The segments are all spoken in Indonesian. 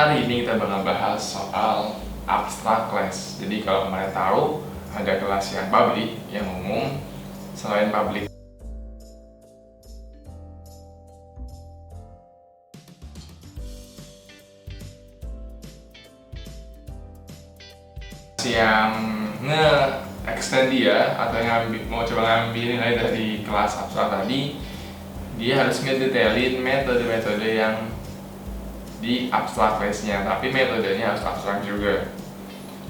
kali ini kita bakal bahas soal abstract class. Jadi kalau kalian tahu ada kelas yang public, yang umum, selain public yang nge-extend dia atau yang mau coba ngambil nilai dari kelas abstrak tadi, dia harus ngedetailin metode-metode yang di abstract class-nya, tapi metodenya harus abstrak juga.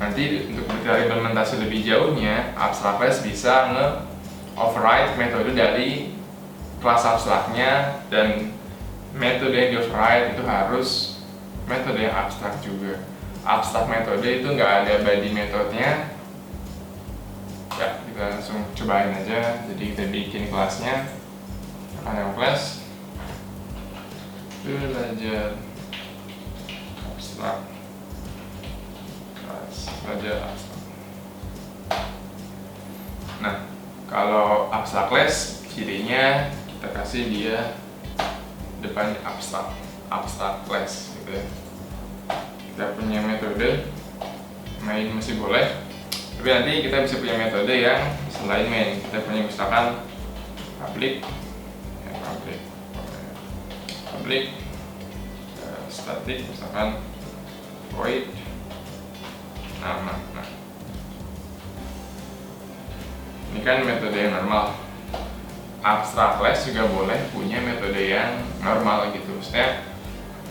Nanti untuk detail implementasi lebih jauhnya, abstract class bisa nge-override metode dari kelas abstraknya, dan metode yang di-override itu harus metode yang abstrak juga. Abstrak metode itu nggak ada body metodenya. Ya, kita langsung cobain aja. Jadi kita bikin kelasnya, panel class, belajar abstrak, belajar abstrak. Nah, kalau abstrak class cirinya kita kasih dia depan abstrak class gitu ya. Kita punya metode main masih boleh, tapi nanti kita bisa punya metode yang selain main. Kita punya misalkan public, static, misalkan void nama. Nah, ini kan metode yang normal. Abstract class juga boleh punya metode yang normal gitu, maksudnya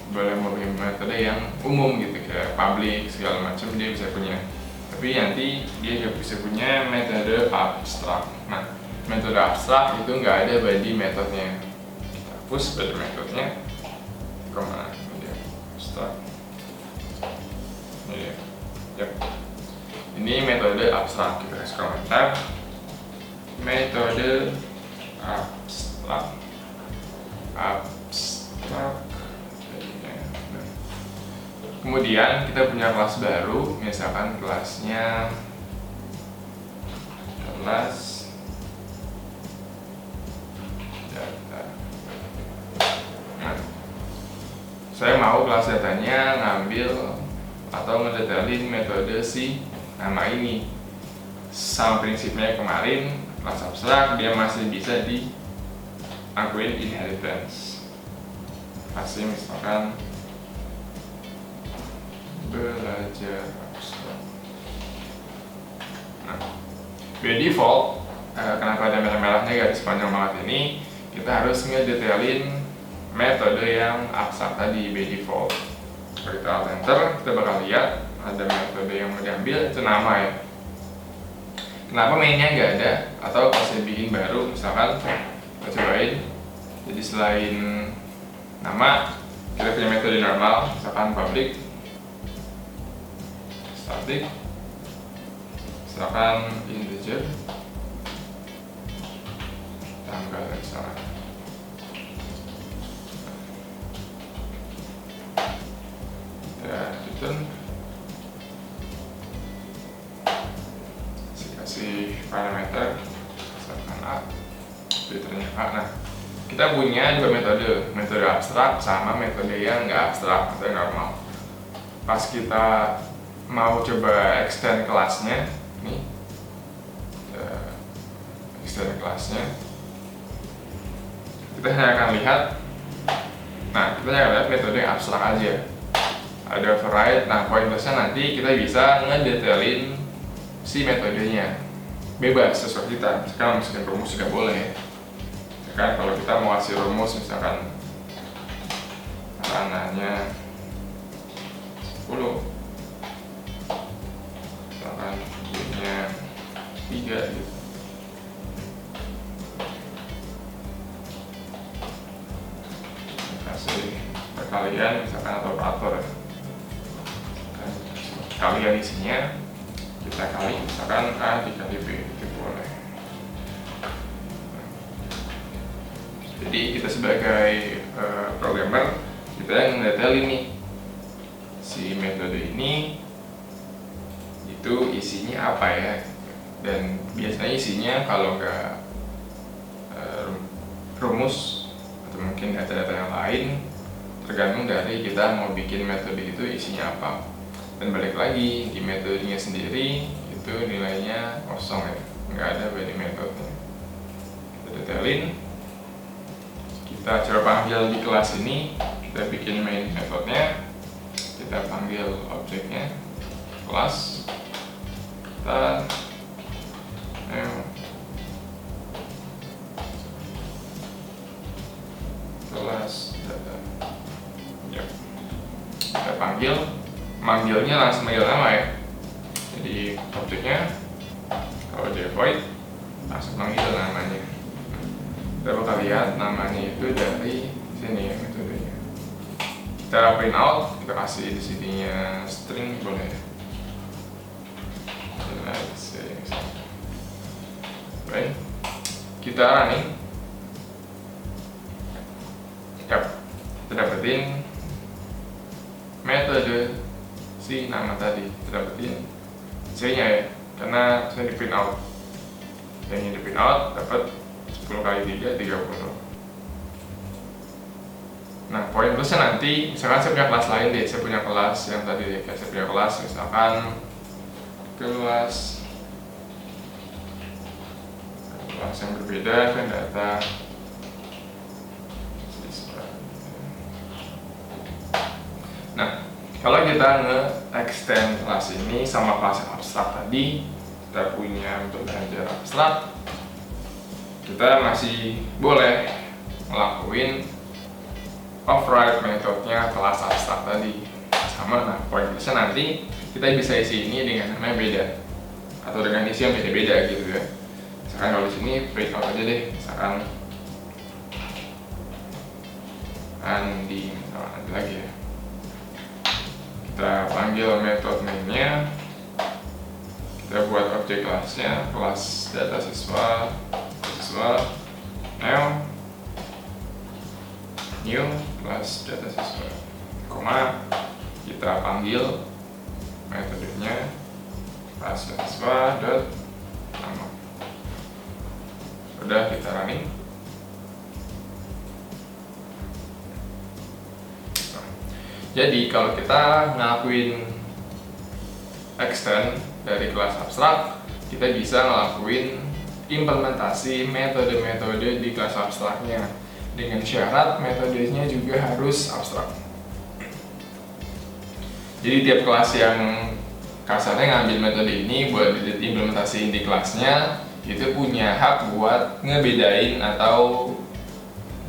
boleh punya metode yang umum gitu, kayak public segala macam dia bisa punya. Tapi nanti dia juga bisa punya metode abstrak. Nah, metode abstrak itu nggak ada body metodenya. Kita hapus body metodenya. Kemana? Dia abstrak. Ini, yep. Ini metode abstrak. Kita kasih komentar. Metode abstrak. Kemudian kita punya kelas baru, misalkan kelasnya kelas data. Nah, saya mau kelas datanya ngambil atau ngedetailin metode si nama ini. Sama prinsipnya kemarin, kelas abstrak dia masih bisa diakuin inheritance. Kasih misalkan belajar abstrak. Nah, by default, kenapa ada merah-merahnya garis panjang banget ini? Kita harus ngedetailin metode yang abstrak tadi by default. Kalau kita alt enter, kita bakal lihat ada metode yang mau diambil, itu nama ya. Kenapa mainnya nggak ada? Atau pas bikin baru, misalkan kita cobain. Jadi selain nama, kita punya metode normal, misalkan public, static, misalkan integer, tanggal misalkan. Ya, return. Kasih parameter, misalkan A, returnnya A. Nah, kita punya dua metode abstrak sama metode yang nggak abstrak atau normal. Pas kita mau coba extend kelasnya, nih, extend kelasnya, kita hanya akan lihat. Nah, kita hanya lihat metode yang abstrak aja. Ada override. Nah, pointersnya nanti kita bisa ngedetailin si metodenya. Bebas sesuai kita. Sekarang masukin rumus juga boleh. Misalkan kalau kita mau kasih rumus, misalkan ranahnya 10. Misalkan punya 3 gitu. Kasih perkalian misalkan atau operator ya. Kalian isinya kita kali misalkan A dikali B, itu boleh. Jadi kita sebagai programmer, kita yang ngedetail ini si metode ini itu isinya apa ya, dan biasanya isinya kalau nggak rumus atau mungkin data-data yang lain, tergantung dari kita mau bikin metode itu isinya apa. Dan balik lagi di metodenya sendiri itu nilainya kosong ya, nggak ada body metodenya. Kita detailin, kita coba panggil di kelas ini, kita bikin main metodenya, kita panggil objeknya kelas, kita kelas data ya. Kita manggilnya langsung manggil nama ya, jadi objeknya kalau dia void langsung manggil namanya. Kita bakal lihat namanya itu dari sini ya metodenya. Kita print out, kita kasih di sininya string boleh. Baik, kita running. Yap, kita dapetin metode si nama tadi, kita dapetin C-nya ya, karena saya di print out. Yang ini di print out dapat 10 kali 3, 30. Nah, poin plusnya nanti, misalkan saya punya kelas lain deh, saya punya kelas yang tadi deh, kayak saya punya kelas misalkan kelas yang berbeda, kan data. Nah, kalau kita nge-extend kelas ini sama kelas yang abstrak tadi, kita punya untuk belajar abstrak, kita masih boleh ngelakuin override metodenya kelas abstrak tadi sama. Nah, poin plusnya nanti kita bisa isi ini dengan nama yang beda atau dengan isi yang beda-beda gitu ya. Misalkan kalau di sini print out aja deh, misalkan Andi lagi ya. Kita panggil metode mainnya, kita buat objek kelasnya, kelas data siswa new kelas data siswa, koma, kita panggil metodenya kelas data siswa dot nama. Udah, kita running. Jadi kalau kita ngelakuin extend dari kelas abstrak, kita bisa ngelakuin implementasi metode-metode di kelas abstraknya dengan syarat metodenya juga harus abstrak. Jadi tiap kelas yang kasarnya ngambil metode ini buat diimplementasiin di kelasnya, itu punya hak buat ngebedain atau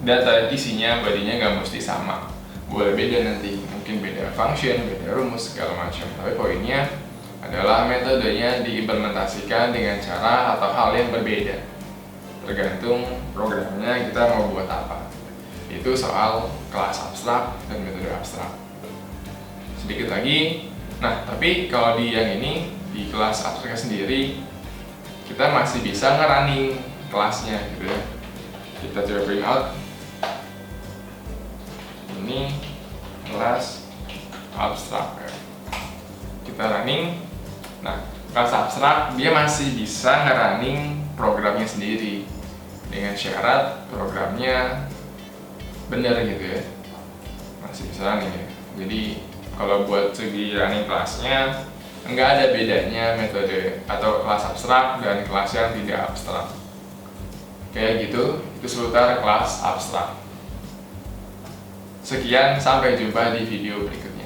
data isinya bodinya nggak mesti sama, boleh beda nanti, mungkin beda function, beda rumus segala macam. Tapi poinnya adalah metodenya diimplementasikan dengan cara atau hal yang berbeda, tergantung programnya kita mau buat apa. Itu soal kelas abstrak dan metode abstrak. Sedikit lagi, nah tapi kalau di yang ini, di kelas abstraknya sendiri, kita masih bisa nge-running kelasnya gitu ya. Kita coba print out, ini kelas abstrak ya. Kita running. Nah, kelas abstrak dia masih bisa nge-running programnya sendiri dengan syarat programnya benar gitu ya, masih bisa running ya. Jadi kalau buat segi running kelasnya nggak ada bedanya metode atau kelas abstrak dan kelas yang tidak abstrak. Kayak gitu, itu seputar kelas abstrak. Sekian, sampai jumpa di video berikutnya.